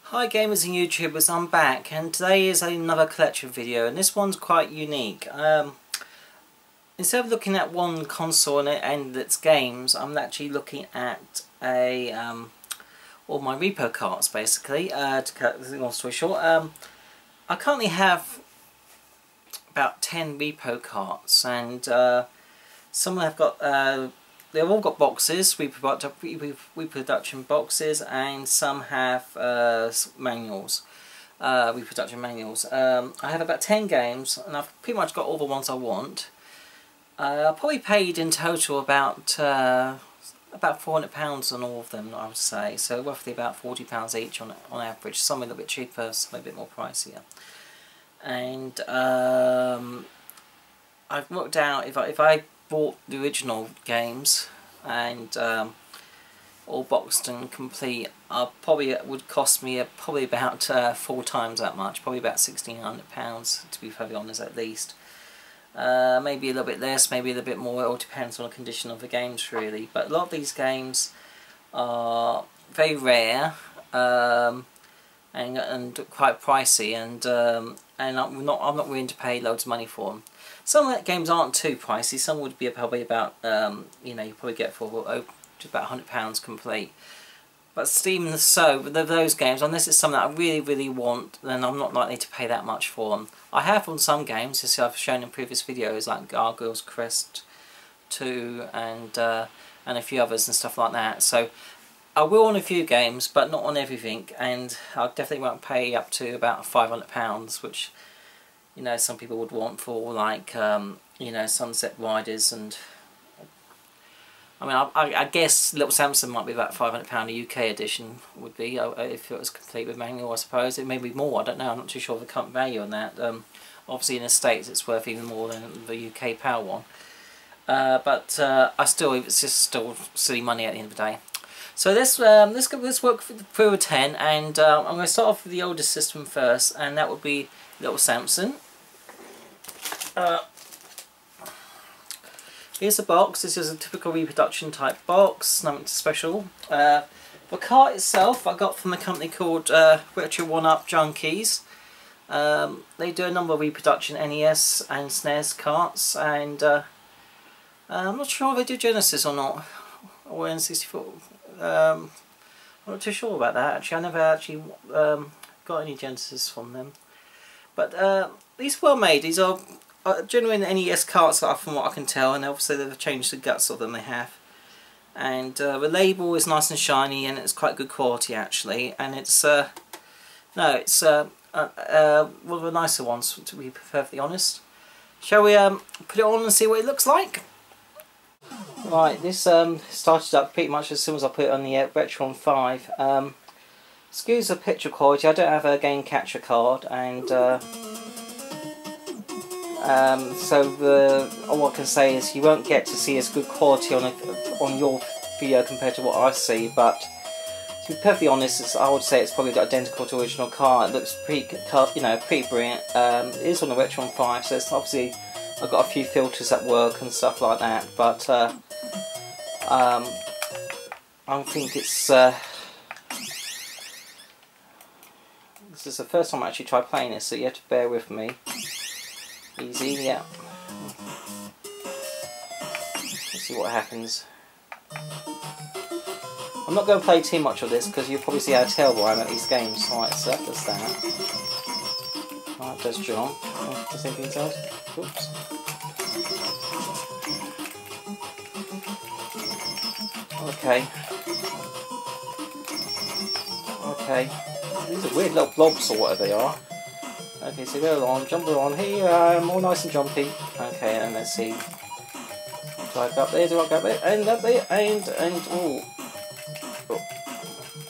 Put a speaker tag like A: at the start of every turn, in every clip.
A: Hi gamers and YouTubers, I'm back and today is another collection video and this one's quite unique. Instead of looking at one console and its games, I'm actually looking at all my repo carts basically. To cut the long story short, I currently have about 10 repo carts and some have got they've all got boxes, reproduction boxes, and some have manuals, reproduction manuals. I have about 10 games, and I've pretty much got all the ones I want. I probably paid in total about £400 on all of them, I would say. So roughly about £40 each on average. Some a little bit cheaper, some a bit more pricier. And I've worked out if I bought the original games and all boxed and complete, probably it would cost me probably about 4 times that much, probably about £1,600 to be perfectly honest at least. Maybe a little bit less, maybe a little bit more. It all depends on the condition of the games really. But a lot of these games are very rare and quite pricey, and I'm not willing to pay loads of money for them. Some of the games aren't too pricey. Some would be probably about you probably get for just about £100 complete. But even so, with those games, unless it's something that I really want, then I'm not likely to pay that much for them. I have on some games, as I've shown in previous videos, like Gargoyles, Crest 2, and a few others and stuff like that. So I will on a few games, but not on everything, and I definitely won't pay up to about £500, which some people would want for like Sunset Riders, and I mean I guess Little Samson might be about £500 a UK edition would be, if it was complete with manual. I suppose it may be more, I don't know, I'm not too sure of the current value on that. Obviously in the States it's worth even more than the UK PAL one, but it's just still silly money at the end of the day. So let's work through a 10, and I'm going to start off with the oldest system first, and that would be Little Samson. Here's the box. This is a typical reproduction type box, nothing special. The cart itself I got from a company called Retro 1-Up Junkies. They do a number of reproduction NES and SNES carts, and I'm not sure if they do Genesis or not, or N64. I'm not too sure about that actually. I never actually got any Genesis from them. But these are well made. These are genuine NES carts from what I can tell, and obviously they've changed the guts of them, they have. And the label is nice and shiny, and it's quite good quality actually, and it's one of the nicer ones, to be perfectly honest. Shall we put it on and see what it looks like? Right, this started up pretty much as soon as I put it on the Retron 5. Excuse the picture quality, I don't have a game capture card, and so all I can say is you won't get to see as good quality on your video compared to what I see, but to be perfectly honest, I would say it's probably identical to original car. It looks pretty brilliant. It is on the Retron 5, so it's obviously I've got a few filters at work and stuff like that, but I think it's this is the first time I actually tried playing this, so you have to bear with me. Easy, yeah. Let's see what happens. I'm not going to play too much of this because you'll probably see how terrible I am at these games. Right, so that does that. Right, does John. Does anything else? Oops. Okay. Okay. These are weird little blobs or whatever they are. Okay, so go along, jump along, here I am, all nice and jumpy. Okay, and let's see. Do I go up there, up there, and up there, and oh.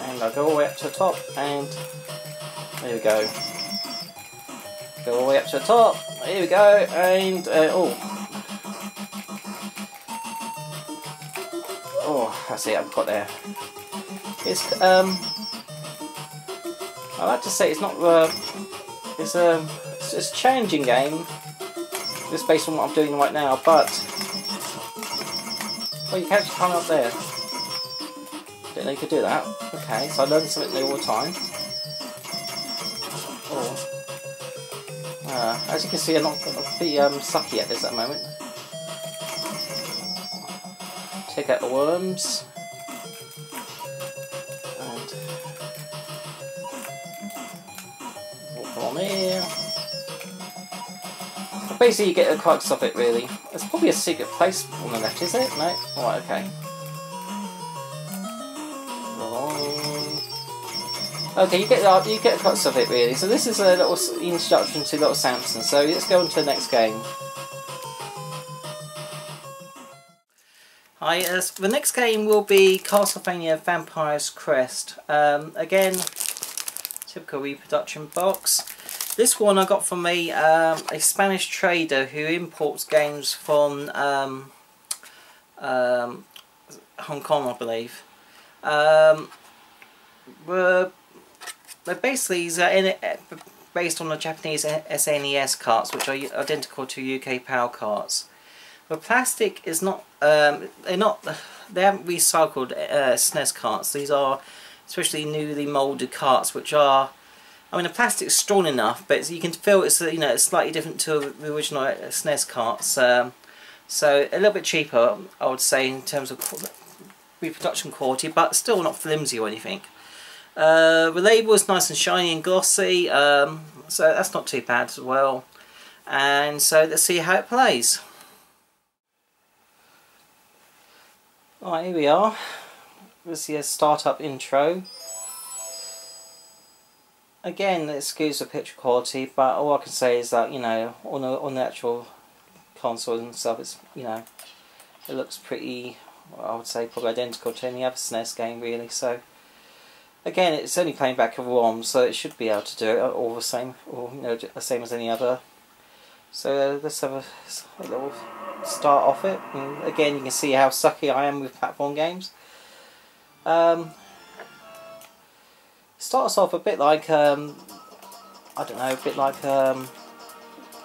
A: And I go all the way up to the top, and there we go. Go all the way up to the top, here we go, and oh. Oh, that's it, I've got there. It's, I like to say it's not, it's a challenging game, just based on what I'm doing right now, but well, you can actually climb up there. Didn't know you could do that. Okay, so I learn something new all the time. Oh. As you can see, I'm not pretty sucky at this at the moment. Take out the worms. And walk on here. Basically, you get the crux of it, really. There's probably a secret place on the left, is it? No? Alright, okay. Okay, you get the crux of it, really. So this is a little introduction to Little Samson. So let's go on to the next game. Hi, the next game will be Castlevania Vampire's Crest. Again, typical reproduction box. This one I got from a Spanish trader who imports games from Hong Kong, I believe. But basically, based on the Japanese SNES carts, which are identical to UK PAL carts. The plastic is not. They haven't recycled SNES carts. These are especially newly moulded carts, which are. I mean, the plastic's strong enough, but you can feel it's it's slightly different to the original SNES carts. So a little bit cheaper, I would say, in terms of reproduction quality, but still not flimsy or anything. The label is nice and shiny and glossy, so that's not too bad as well. And so let's see how it plays. Alright, here we are. This is a startup intro. Again, excuse the picture quality, but all I can say is that on the actual console and stuff, it's it looks pretty. Well, I would say probably identical to any other SNES game, really. So. Again, it's only playing back a ROM, so it should be able to do it all the same, or the same as any other. So let's have a little start off it. And again, you can see how sucky I am with platform games. Starts off a bit like I don't know, a bit like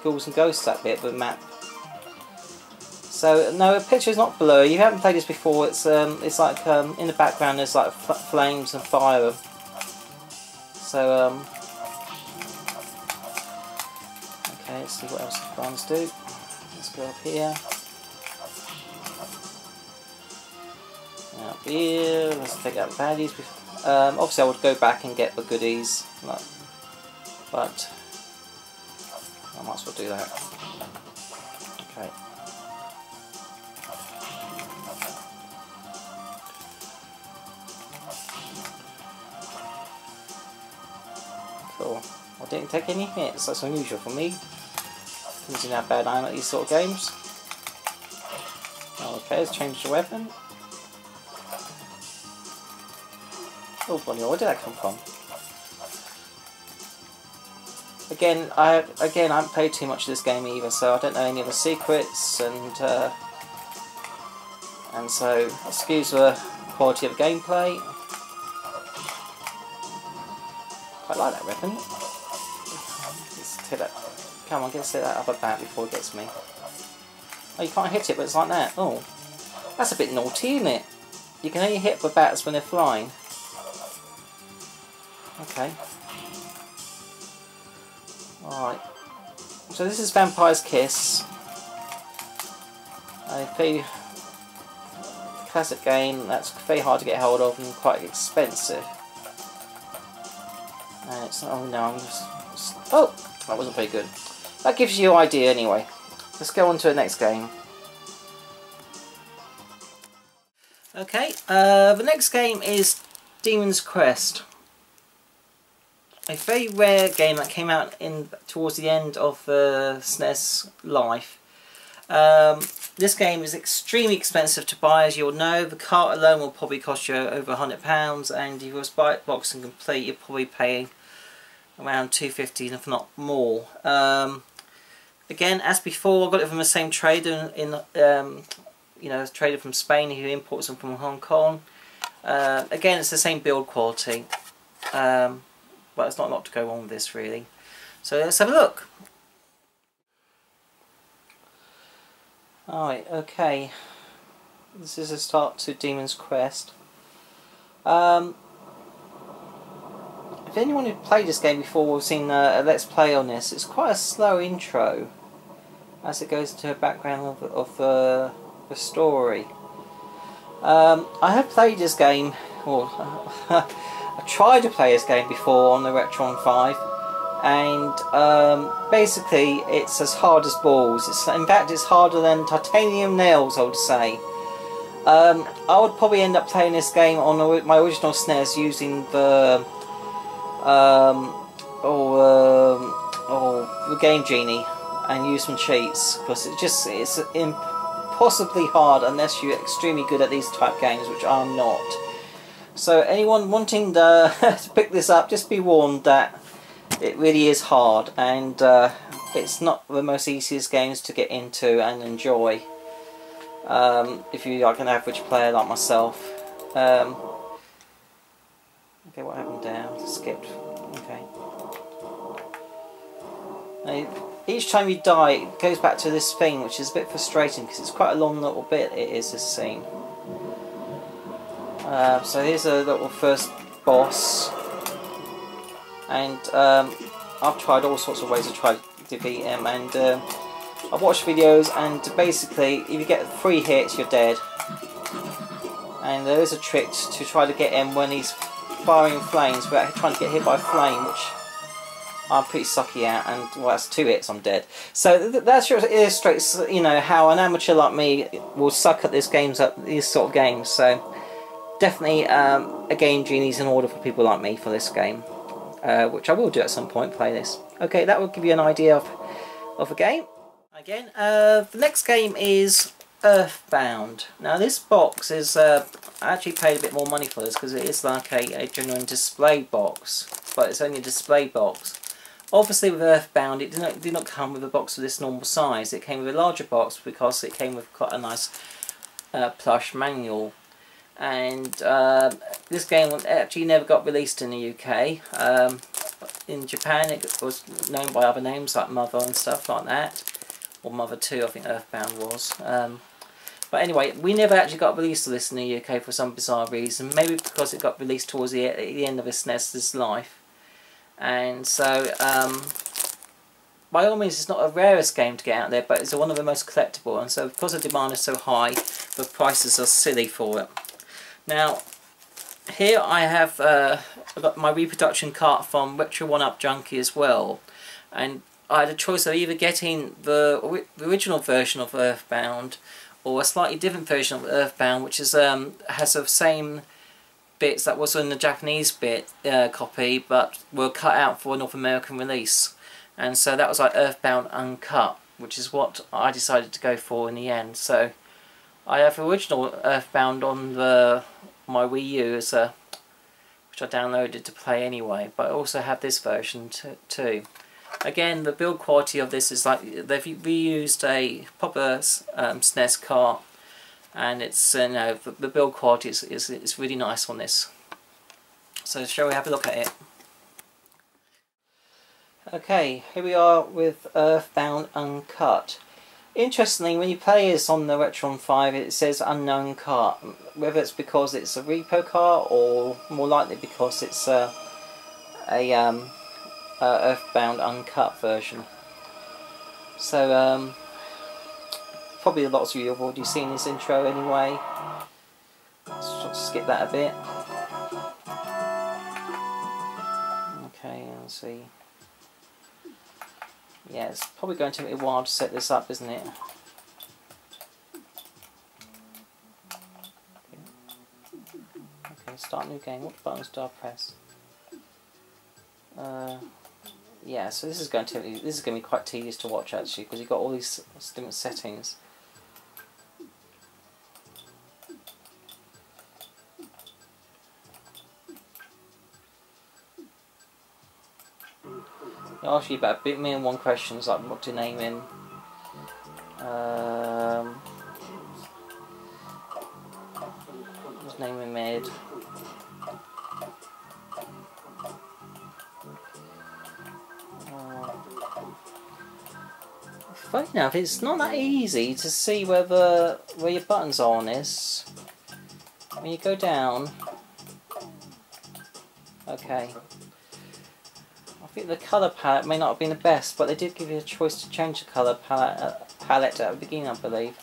A: Ghouls and Ghosts, that bit, the map. So no, the picture is not blurry. You haven't played this before. It's like in the background there's like flames and fire. So okay, let's see what else the buttons do. Let's go up here. Up here, let's take out the baddies. Obviously, I would go back and get the goodies, but I might as well do that. Okay. Cool. I didn't take any hits. That's unusual for me, considering how bad I am at these sort of games. Okay, let's change the weapon. Oh bloody hell, where did that come from? Again, I haven't played too much of this game either, so I don't know any of the secrets, and so excuse the quality of gameplay. I like that weapon. Let's hit that. Come on, let's hit that other bat before it gets me. Oh, you can't hit it, but it's like that. Oh, that's a bit naughty, isn't it? You can only hit the bats when they're flying. Okay. Alright. So this is Vampire's Kiss. A very classic game that's very hard to get hold of and quite expensive. And it's oh no, I'm just oh, that wasn't very good. That gives you an idea anyway. Let's go on to the next game. Okay, the next game is Demon's Crest. A very rare game that came out towards the end of SNES life. This game is extremely expensive to buy, as you'll know. The cart alone will probably cost you over £100, and if you was buy it box and complete, you're probably paying around $250, if not more. Again, as before, I got it from the same trader a trader from Spain who imports them from Hong Kong. Again, it's the same build quality. But there's not a lot to go on with this, really. So let's have a look. Alright, okay. This is a start to Demon's Crest. if anyone who played this game before has seen a Let's Play on this, it's quite a slow intro as it goes into the background of the story. I have played this game, or I tried to play this game before on the Retron 5, and basically it's as hard as balls. In fact, it's harder than titanium nails, I would say. I would probably end up playing this game on my original SNES using the the Game Genie and use some cheats, because it's impossibly hard unless you're extremely good at these type games, which I'm not. So anyone wanting to pick this up, just be warned that it really is hard, and it's not the most easiest games to get into and enjoy. If you're like an average player like myself. Okay, what happened there? Skipped. Okay. Now, each time you die, it goes back to this thing, which is a bit frustrating because it's quite a long little bit. It is, this scene. So here's a little first boss, and I've tried all sorts of ways to try to defeat him, and I've watched videos, and basically if you get 3 hits you're dead, and there is a trick to try to get him when he's firing flames without trying to get hit by a flame, which I'm pretty sucky at, and well, that's 2 hits, I'm dead. So that illustrates, you know, how an amateur like me will suck at these sort of games. So definitely a Game Genie's in order for people like me for this game, which I will do at some point, play this. Okay, that will give you an idea of a game. Again, the next game is Earthbound. Now this box is, I actually paid a bit more money for this because it is like a genuine display box, but it's only a display box. Obviously with Earthbound it did not come with a box of this normal size. It came with a larger box because it came with quite a nice plush manual. And this game actually never got released in the UK. In Japan it was known by other names like Mother and stuff like that. Or Mother 2, I think Earthbound was. But anyway, we never actually got released to this in the UK for some bizarre reason. Maybe because it got released towards the end of its SNES's life. And so, by all means, it's not the rarest game to get out there, but it's one of the most collectible. And so, because the demand is so high, the prices are silly for it. Now, here I have I've got my reproduction cart from Retro 1-Up Junkie as well. And I had a choice of either getting the original version of Earthbound or a slightly different version of Earthbound, which is has the same bits that was in the Japanese copy, but were cut out for a North American release. And so that was like Earthbound Uncut, which is what I decided to go for in the end. So I have the original Earthbound on my Wii U as which I downloaded to play anyway, but I also have this version too. Again, the build quality of this is like they've reused a proper SNES cart, and it's you know, the build quality is really nice on this. So shall we have a look at it? Okay, here we are with Earthbound Uncut. Interestingly, when you play this on the Retron 5, it says unknown cart. Whether it's because it's a repo cart, or more likely because it's a Earthbound Uncut version. So probably lots of you have already seen this intro anyway. Let's skip that a bit. Okay, let's see. Yeah, it's probably going to take me a while to set this up, isn't it? Okay, start new game. What buttons do I press? Yeah, so this is going to be quite tedious to watch actually, because you've got all these different settings. They ask you about a million and one questions, like what to name him. Just name him Ed. Funny enough, it's not that easy to see where your buttons are on this. When you go down, okay. think the colour palette may not have been the best, but they did give you a choice to change the colour palette at the beginning, I believe.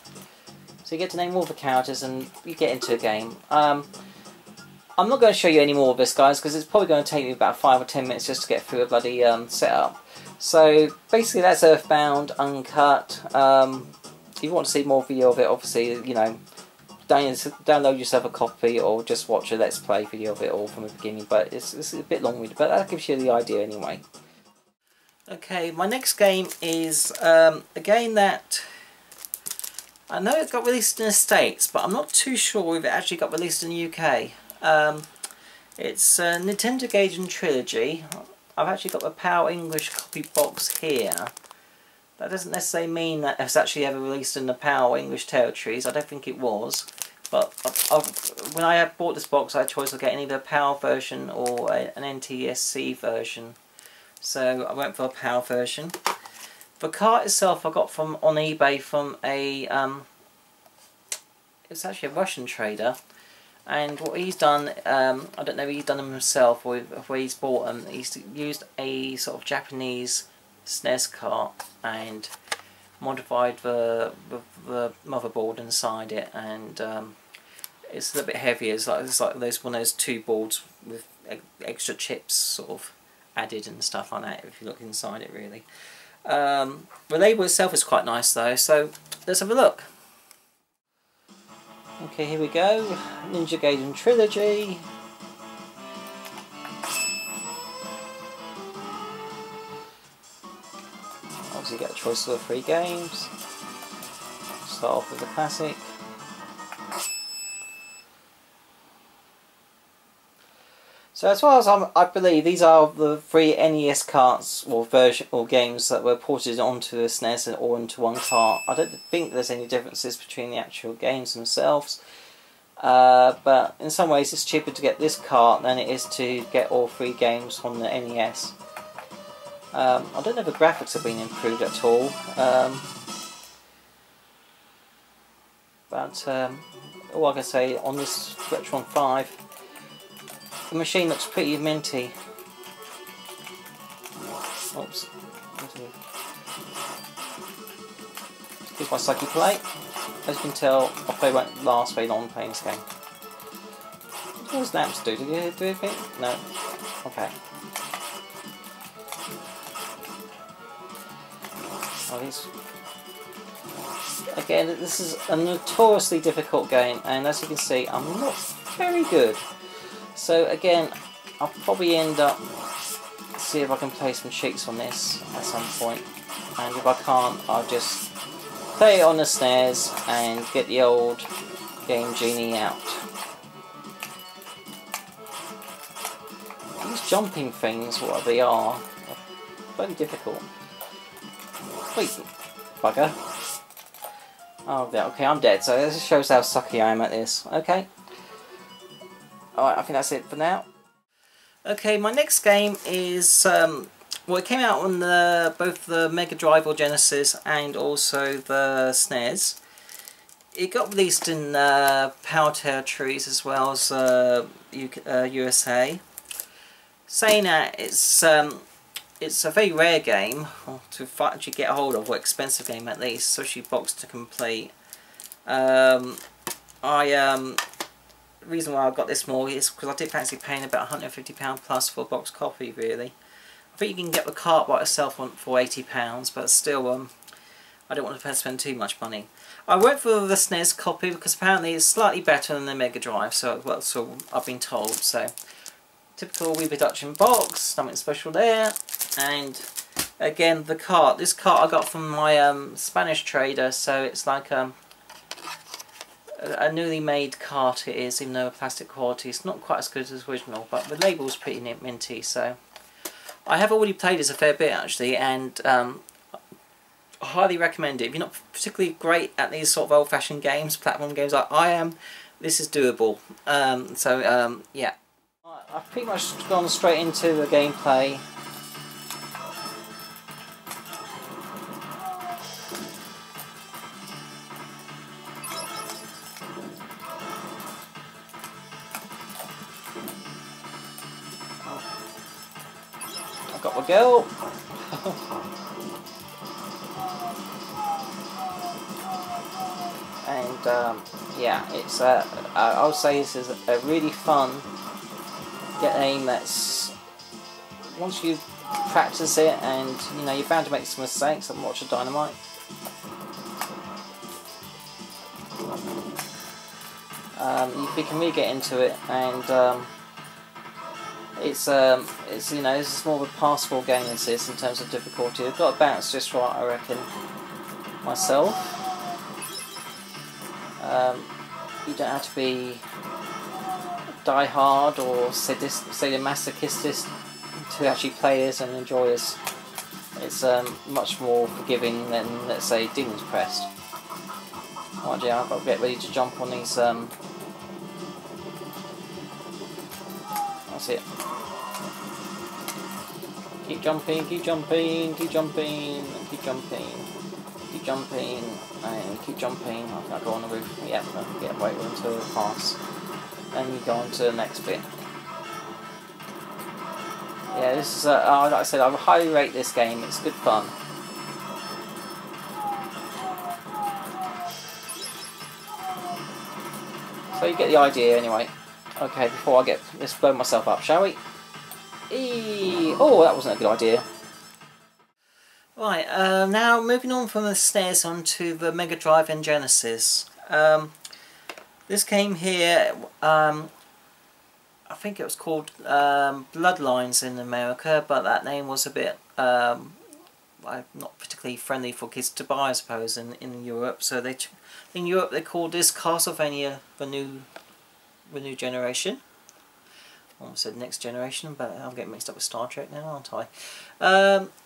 A: So you get to name all the characters and you get into a game. I'm not going to show you any more of this, guys, because it's probably going to take me about 5 or 10 minutes just to get through a bloody setup. So basically that's Earthbound uncut. If you want to see more video of it, obviously, you know, download yourself a copy or just watch a Let's Play video of it all from the beginning. But it's a bit long-winded, but that gives you the idea anyway. Okay, my next game is a game that I know it got released in the States, but I'm not too sure if it actually got released in the UK. It's Nintendo Gaiden Trilogy. I've actually got the PAL English copy box here. That doesn't necessarily mean that it's actually ever released in the PAL English territories. I don't think it was. But when I bought this box, I had a choice of getting either a PAL version or an NTSC version. So I went for a PAL version. The cart itself I got from on eBay from a it's actually a Russian trader. And what he's done, I don't know if he's done them himself or where he's bought them, he's used a sort of Japanese SNES cart and modified the motherboard inside it, and it's a little bit heavier. It's like one of those two boards with extra chips sort of added and stuff like that if you look inside it really. The label itself is quite nice though, so let's have a look. Okay, here we go, Ninja Gaiden Trilogy. Obviously you get a choice of the 3 games. Start off with the classic. So as far as I believe, these are the 3 NES carts or games that were ported onto the SNES or into one cart. I don't think there's any differences between the actual games themselves, but in some ways it's cheaper to get this cart than it is to get all 3 games on the NES. I don't know if the graphics have been improved at all, but all I can say on this Retron 5, the machine looks pretty minty. Oops. Here's my sucky plate. As you can tell, I probably won't last very long playing this game. What does lamps do? Do you do anything? No. Okay. Oh, these. Again, this is a notoriously difficult game, and as you can see, I'm not very good. So again, I'll probably end up see if I can play some cheats on this at some point, and if I can't, I'll just play it on the SNES and get the old Game Genie out. These jumping things, what they are very difficult. Wait, bugger. Oh, okay, I'm dead, so this shows how sucky I am at this. Okay. Alright, I think that's it for now. Okay, my next game is, well, it came out on both the Mega Drive or Genesis and also the SNES. It got released in PAL territories as well as USA. Saying that, it's a very rare game to actually get a hold of, or expensive game at least, especially box to complete. The reason why I got this more is because I did fancy paying about £150 plus for a box copy really. I think you can get the cart by itself for £80, but still I don't want to spend too much money. I went for the SNES copy because apparently it's slightly better than the Mega Drive, so I've been told. So typical reproduction box, nothing special there. And again, the cart. This cart I got from my Spanish trader, so it's like a newly made cart it is, even though the plastic quality is not quite as good as the original, but the label's pretty minty. So I have already played this a fair bit actually, and I highly recommend it. If you're not particularly great at these sort of old-fashioned games, platform games like I am, this is doable. Yeah. I've pretty much gone straight into the gameplay. I've got my girl. And yeah, it's I would say this is a really fun game that's, once you practice it, and you know, you're bound to make some mistakes and watch a Dynamite. You can really get into it, and it's you know, this is more of a passable game than this in terms of difficulty. I've got a balance just right, I reckon, myself. You don't have to be die-hard or sadomasochistic to actually play this and enjoy this. It's much more forgiving than, let's say, Demon's Crest. Right, yeah, I've got to get ready to jump on these. That's it. Keep jumping, keep jumping, keep jumping, keep jumping, keep jumping, and keep jumping. I'll go on the roof. Yeah, get right into the pass. Then you go on to the next bit. Yeah, this is like I said, I would highly rate this game. It's good fun. So you get the idea anyway. Okay, before I let's blow myself up, shall we? Oh, that wasn't a good idea. Right, now moving on from the SNES onto the Mega Drive and Genesis. This game here, I think it was called Bloodlines in America, but that name was a bit not particularly friendly for kids to buy, I suppose, in Europe. So in Europe they called this Castlevania the new generation. I almost said next generation, but I'm getting mixed up with Star Trek now, aren't I?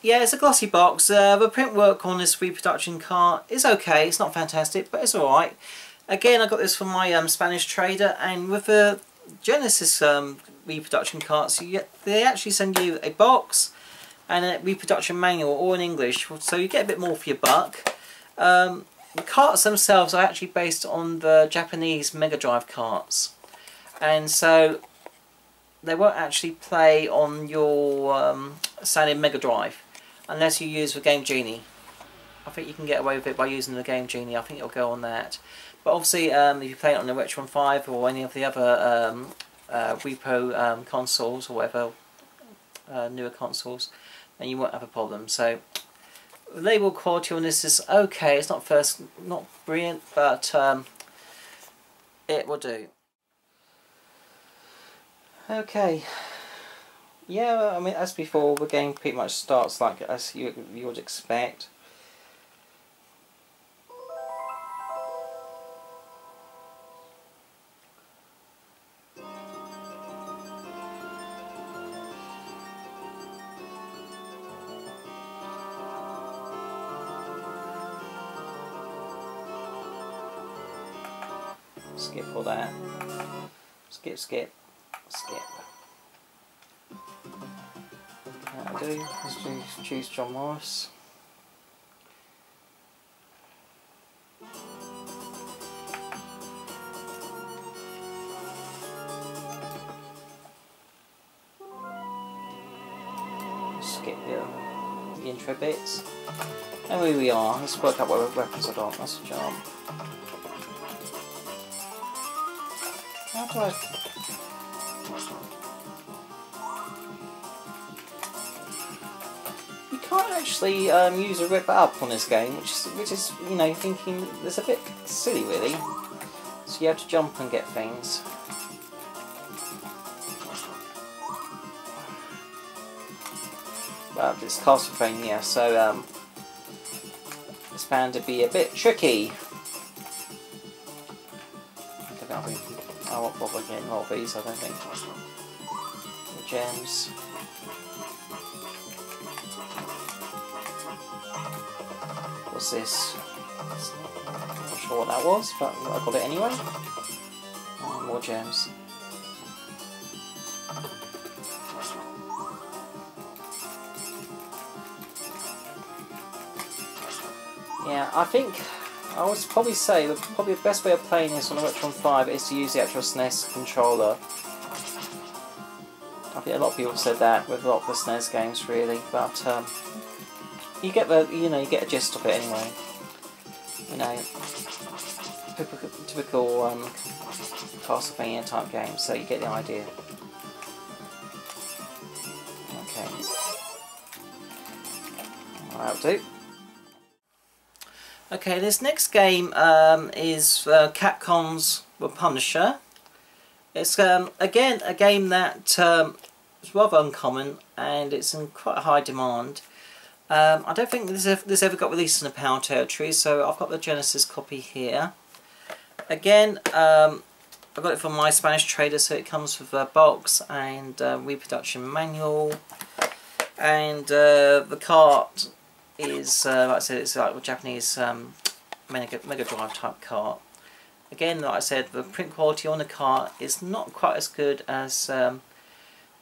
A: Yeah, it's a glossy box. The print work on this reproduction cart is okay. It's not fantastic, but it's alright. Again, I got this from my Spanish trader, and with the Genesis reproduction carts, they actually send you a box and a reproduction manual, all in English, so you get a bit more for your buck. The carts themselves are actually based on the Japanese Mega Drive carts, and so they won't actually play on your standard Mega Drive unless you use the Game Genie. I think you can get away with it by using the Game Genie. I think it'll go on that. But obviously, if you play it on the Retron 5 or any of the other Repro consoles or whatever, newer consoles, then you won't have a problem. So, label quality on this is okay. It's not brilliant, but it will do. Okay. Yeah, I mean, as before, the game pretty much starts like as you would expect. Skip all that. Skip, skip, skip. That'll do. Let's choose John Morris. Skip the intro bits. And here we are. Let's work out what weapons I got. That's a jump. How do I... You can't actually use a rip up on this game, which is you know, thinking it's a bit silly really. So you have to jump and get things. Well, it's Castlevania, so it's bound to be a bit tricky. I won't bother getting all these, I don't think. The gems. What's this? I'm not sure what that was, but I got it anyway. Oh, more gems. Yeah, I think I would probably say that probably the best way of playing this on the Retron 5 is to use the actual SNES controller. I think a lot of people said that with a lot of the SNES games, really, but you get the you get a gist of it anyway. You know, typical Castlevania type game, so you get the idea. Okay, that'll do. Okay, this next game is Capcom's The Punisher. It's again a game that is rather uncommon, and it's in quite a high demand. I don't think this ever got released in the PAL territory, so I've got the Genesis copy here. Again, I got it from My Spanish Trader, so it comes with a box and reproduction manual, and the cart is, like I said, it's like a Japanese Mega Drive type cart. Again, like I said, the print quality on the cart is not quite as good as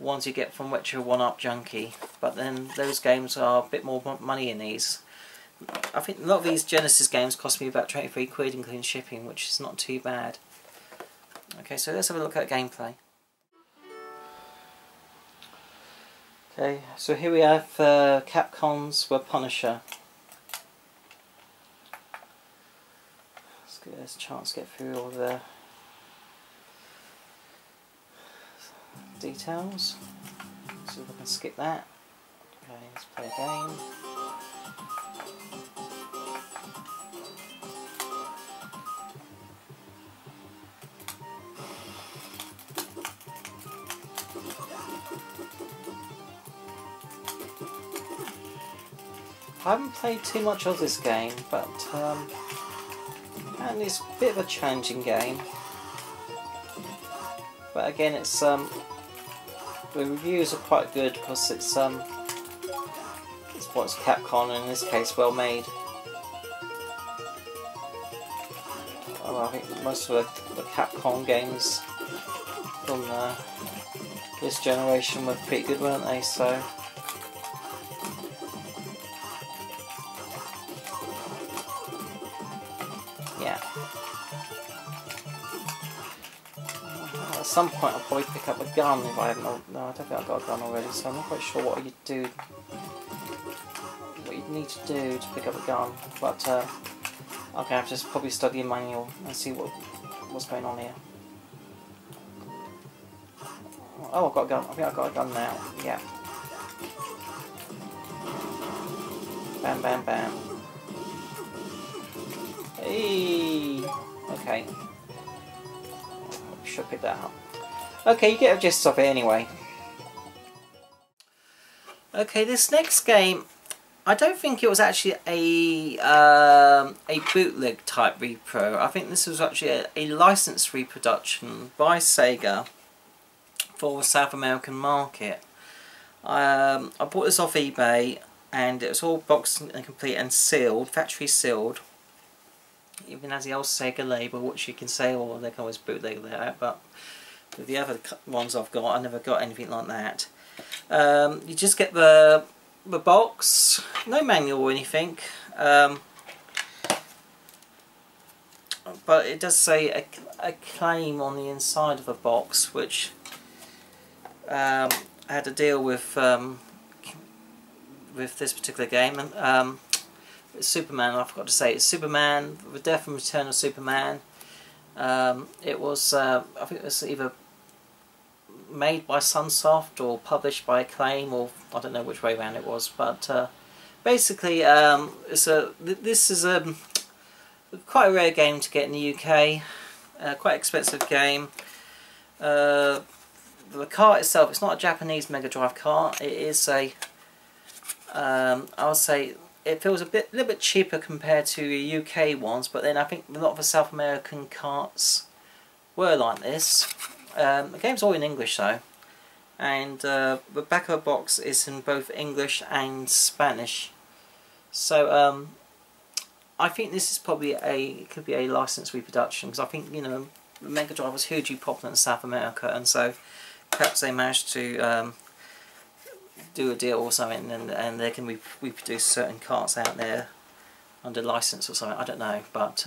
A: ones you get from Retro 1-Up Junkie, but then those games are a bit more money in these. I think a lot of these Genesis games cost me about 23 quid including shipping, which is not too bad. Okay, so let's have a look at gameplay. Okay, so here we have Capcom's The Punisher. Let's give us a chance to get through all the details. See if I can skip that. Okay, let's play a game. I haven't played too much of this game, but and it's a bit of a challenging game. But again, it's the reviews are quite good because it's what's Capcom, and in this case, well made. Well, I think most of the Capcom games from this generation were pretty good, weren't they? So. Yeah. At some point I'll probably pick up a gun if I haven't. No, I don't think I've got a gun already, so I'm not quite sure what you do. What you need to do to pick up a gun. But okay, I have to just probably study a manual and see what's going on here. Oh, I've got a gun. I think I've got a gun now. Yeah. Bam, bam, bam. Hey. Okay. Should pick that up. Okay, you get a gist of it anyway. Okay, this next game, I don't think it was actually a bootleg type repro. I think this was actually a licensed reproduction by Sega for the South American market. I bought this off eBay, and it was all boxed and complete and sealed, factory sealed. Even has the old Sega label, which you can say, or they can always bootleg that out, but with the other ones I've got, I never got anything like that. You just get the box, no manual or anything, but it does say a claim on the inside of the box, which I had to deal with this particular game. And Superman, I forgot to say, it's Superman, The Death and Return of Superman. It was, I think it was either made by Sunsoft or published by Acclaim, or I don't know which way around it was, but basically this is quite a rare game to get in the UK, quite expensive game. The cart itself, it's not a Japanese Mega Drive cart, it is a, I'll say, it feels a little bit cheaper compared to the UK ones, but then I think a lot of the South American carts were like this. The game's all in English though, and the back of the box is in both English and Spanish. So I think this is probably it could be a licensed reproduction, because I think, you know, the Mega Drive was hugely popular in South America, and so perhaps they managed to do a deal or something, and they can reproduce certain carts out there under license or something, I don't know. But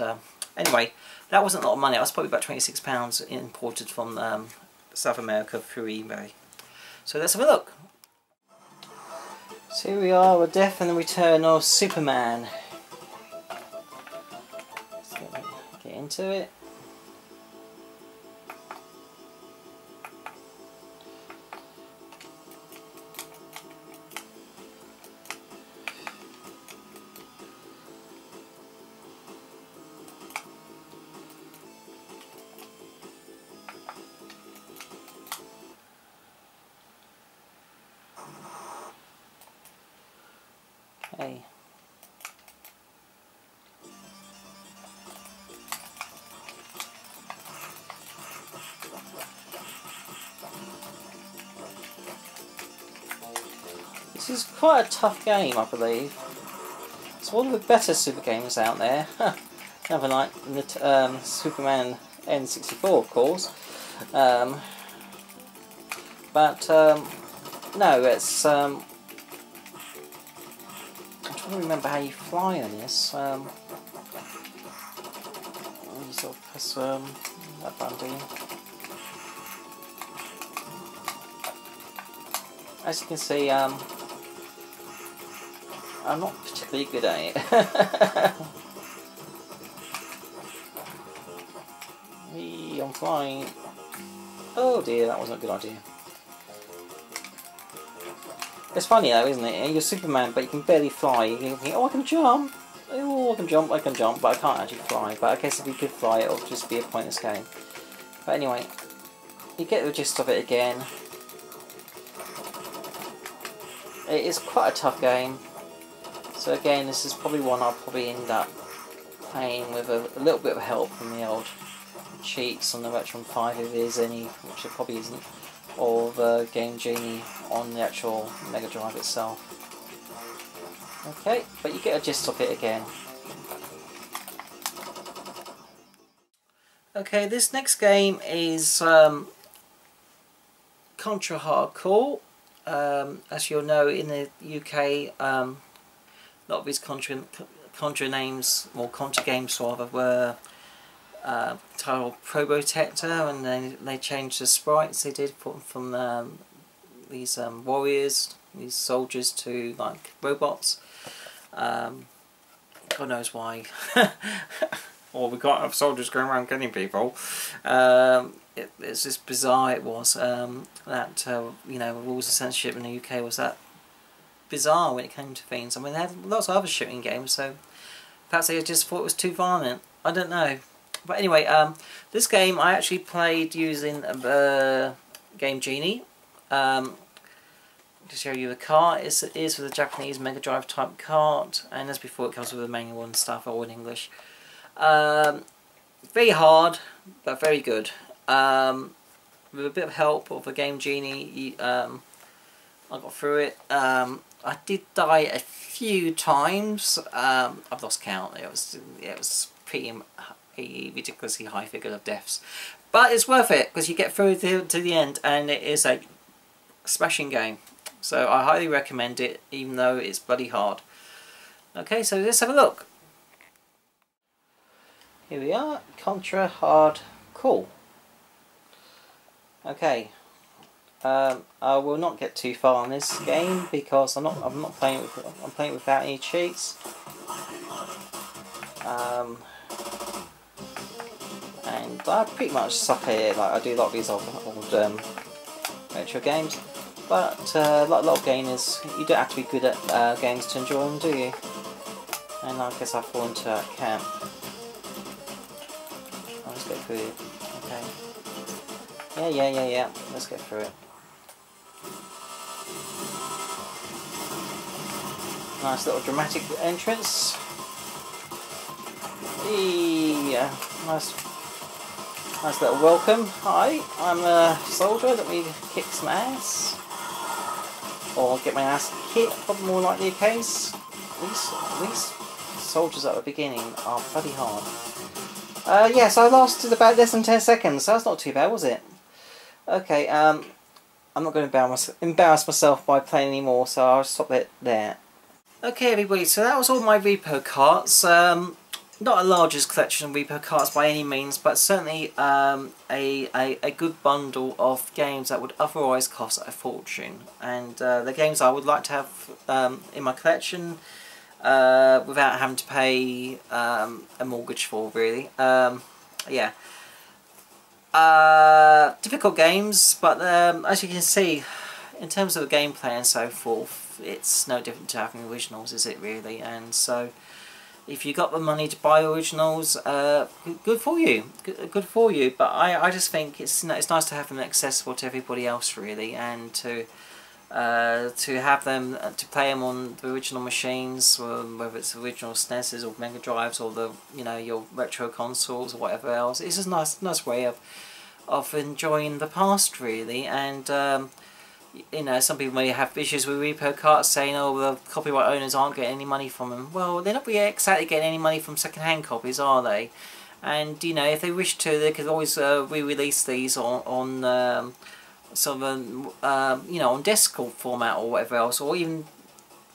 A: anyway, that wasn't a lot of money. That was probably about £26 imported from South America through eBay. So let's have a look. So here we are with Death and the Return of Superman. Let's get into it. Okay. This is quite a tough game, I believe. It's one of the better super games out there. Never like Superman N64, of course. No, it's I'm trying to remember how you fly on this. You sort of press that button. As you can see, I'm not particularly good at it. I'm flying. Oh dear, that wasn't a good idea. It's funny though, isn't it? You're Superman, but you can barely fly. You can think, oh, I can jump. Oh, I can jump, but I can't actually fly. But I guess if you could fly, it would just be a pointless game. But anyway, you get the gist of it again. It is quite a tough game. So again, this is probably one I'll probably end up playing with a little bit of help from the old cheats on the Retron 5 if there's any, which there probably isn't, or the Game Genie on the actual Mega Drive itself. Okay, but you get a gist of it again. Okay, this next game is Contra Hardcore. As you'll know, in the UK, a lot of these Contra names, or Contra games rather, were titled Pro Protector, and then they changed the sprites they did from these warriors, these soldiers, to like robots. God knows why. Or we can't have soldiers going around killing people. It's just bizarre. It was that you know, rules of censorship in the UK was that bizarre when it came to things. I mean, they had lots of other shooting games, so perhaps they just thought it was too violent. I don't know. But anyway, this game I actually played using Game Genie. To show you the cart, it is with a Japanese Mega Drive type cart, and as before, it comes with a manual and stuff, all in English. Very hard, but very good. With a bit of help of a Game Genie, I got through it. I did die a few times. I've lost count. It was pretty a ridiculously high figure of deaths, but it's worth it because you get through to the end, and it is a smashing game. So I highly recommend it, even though it's bloody hard. Okay, so let's have a look. Here we are, Contra Hardcore. Okay, I will not get too far on this game because I'm not playing with, I'm playing without any cheats. And I pretty much suck at it. Like I do a lot of these old retro games, but like a lot of gamers, you don't have to be good at games to enjoy them, do you? And I guess I fall into that camp. Let's get through it. Okay. Yeah. Let's get through it. Nice little dramatic entrance. Yeah. Nice little welcome. Hi, I'm a soldier. Let me kick some ass. Or get my ass kicked, probably more likely the case. These soldiers at the beginning are bloody hard. Yes, I lasted about less than 10 seconds, so that's not too bad, was it? Okay, I'm not going to embarrass myself by playing anymore, so I'll stop it there. Okay everybody, so that was all my repo carts. not a largest collection of repo carts by any means, but certainly a good bundle of games that would otherwise cost a fortune. And the games I would like to have in my collection without having to pay a mortgage for, really. Yeah. Difficult games, but as you can see, in terms of the gameplay and so forth, it's no different to having originals, is it really? And so, if you got the money to buy originals, good for you, good for you. But I just think it's nice to have them accessible to everybody else, really, and to have them to play them on the original machines, whether it's original SNESs or Mega Drives or the your retro consoles or whatever else. It's just a nice way of enjoying the past, really. And some people may have issues with repo carts, saying, oh, the copyright owners aren't getting any money from them. Well, they're not really exactly getting any money from second-hand copies, are they? And if they wish to, they could always re-release these on sort of on disc format or whatever else, or even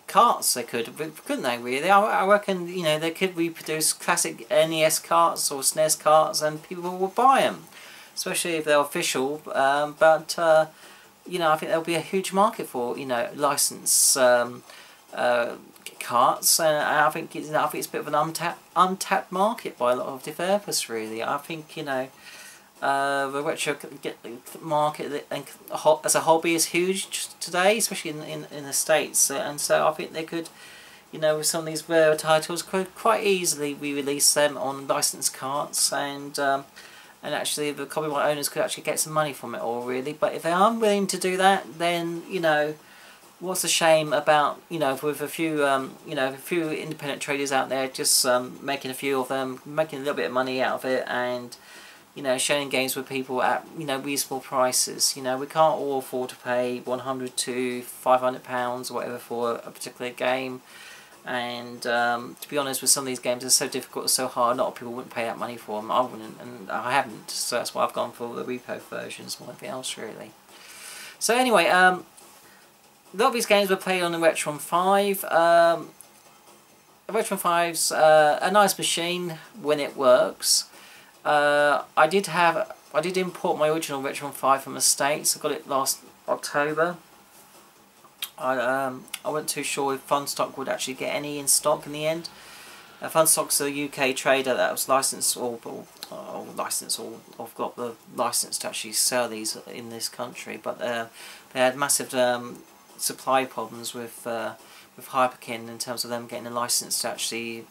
A: carts. They couldn't they? Really, I reckon they could reproduce classic NES carts or SNES carts, and people would buy them, especially if they're official. But I think there'll be a huge market for license carts, and I think it's a bit of an untapped market by a lot of developers. Really, I think the retro market as a hobby is huge today, especially in the States, and so I think they could, with some of these rare titles, could quite easily re-release them on licensed carts, and actually the copyright owners could actually get some money from it all, really. But if they aren't willing to do that, then what's the shame about with a few independent traders out there just making a few of them, making a little bit of money out of it, and sharing games with people at reasonable prices. We can't all afford to pay £100 to £500 or whatever for a particular game. And to be honest, with some of these games, they're so difficult and so hard, a lot of people wouldn't pay that money for them. I wouldn't, and I haven't, so that's why I've gone for the repo versions more than anything else, really. So anyway, a lot of these games were played on the Retron 5. The Retron 5's a nice machine when it works. I did import my original Retron 5 from the States. I got it last October. I wasn't too sure if Funstock would actually get any in stock in the end. Funstock's a UK trader that was licensed or got the license to actually sell these in this country, but they had massive supply problems with Hyperkin in terms of them getting a license to actually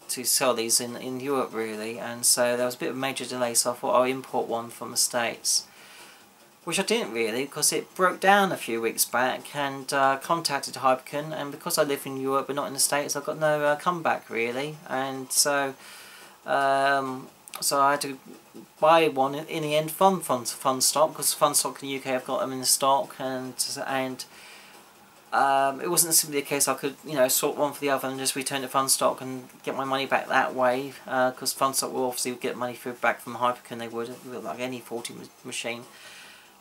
A: to sell these in Europe, really, and so there was a bit of a major delay, so I thought I'll import one from the States, which I didn't really, because it broke down a few weeks back, and contacted Hyperkin, and because I live in Europe but not in the States, I've got no comeback, really, and so so I had to buy one in the end from Funstock, because Funstock in the UK have got them in the stock, and it wasn't simply a case I could sort one for the other and just return to Funstock and get my money back that way, because Funstock will obviously get money back from Hyperkin. They would, like any faulty machine.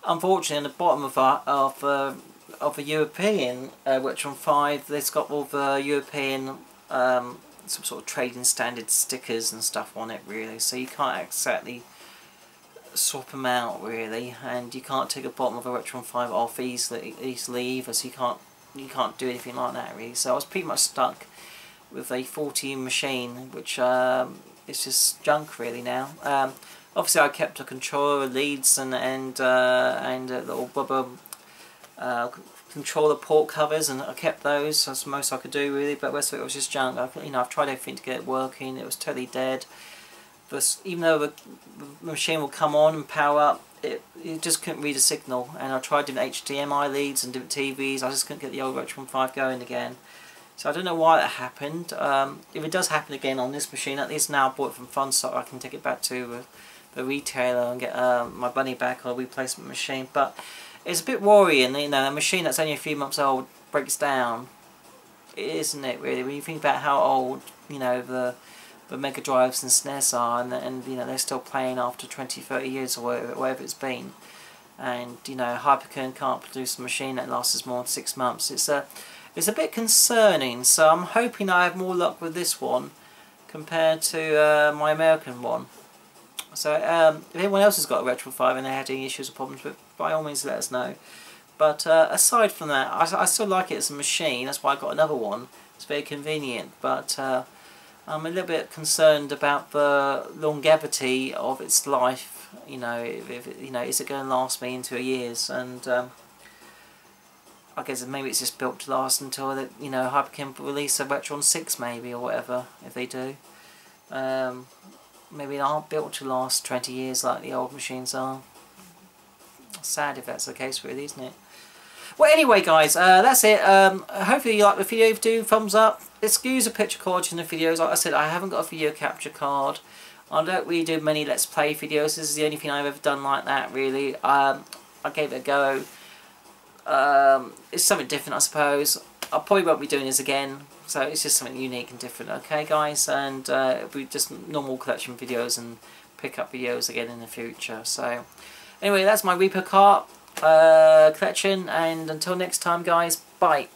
A: Unfortunately, on the bottom of the European Retron 5, they've got all the European some sort of trading standard stickers and stuff on it, really, so you can't exactly swap them out, really, and you can't take the bottom of a Retron 5 off easily either, so you can't do anything like that, really. So I was pretty much stuck with a faulty machine, which is just junk, really, now. Obviously, I kept a controller, leads, and little rubber controller port covers, and I kept those. That's the most I could do, really. But the rest of it was just junk. I've tried everything to get it working. It was totally dead. But even though the machine will come on and power up, it just couldn't read a signal. And I tried doing HDMI leads and different TVs. I just couldn't get the old Retron 5 going again. So I don't know why that happened. If it does happen again on this machine, at least now I bought it from Funstock, I can take it back to the retailer and get my money back or a replacement machine. But it's a bit worrying, a machine that's only a few months old breaks down, isn't it, really? When you think about how old the Mega Drives and SNES are, and they're still playing after 20-30 years or whatever it's been, and Hyperkin can't produce a machine that lasts us more than 6 months. It's a bit concerning. So I'm hoping I have more luck with this one compared to my American one. So if anyone else has got a Retro 5 and they're having issues or problems with, by all means let us know. But aside from that, I still like it as a machine. That's why I got another one. It's very convenient, but I'm a little bit concerned about the longevity of its life. You know, is it going to last me into years? And I guess maybe it's just built to last until that, you know, Hyper can release a Retron 6 maybe, or whatever, if they do. Maybe they aren't built to last 20 years like the old machines are. Sad if that's the case, really, isn't it? Well, anyway, guys, that's it. Hopefully you like the video. If you do, thumbs up. Excuse the picture quality in the videos. Like I said, I haven't got a video capture card. I don't really do many Let's Play videos. This is the only thing I've ever done like that, really. I gave it a go. It's something different, I suppose. I probably won't be doing this again. So it's just something unique and different, okay, guys? And it'll be just normal collection videos and pick up videos again in the future. So anyway, that's my Repro cart collection, and until next time, guys, bye.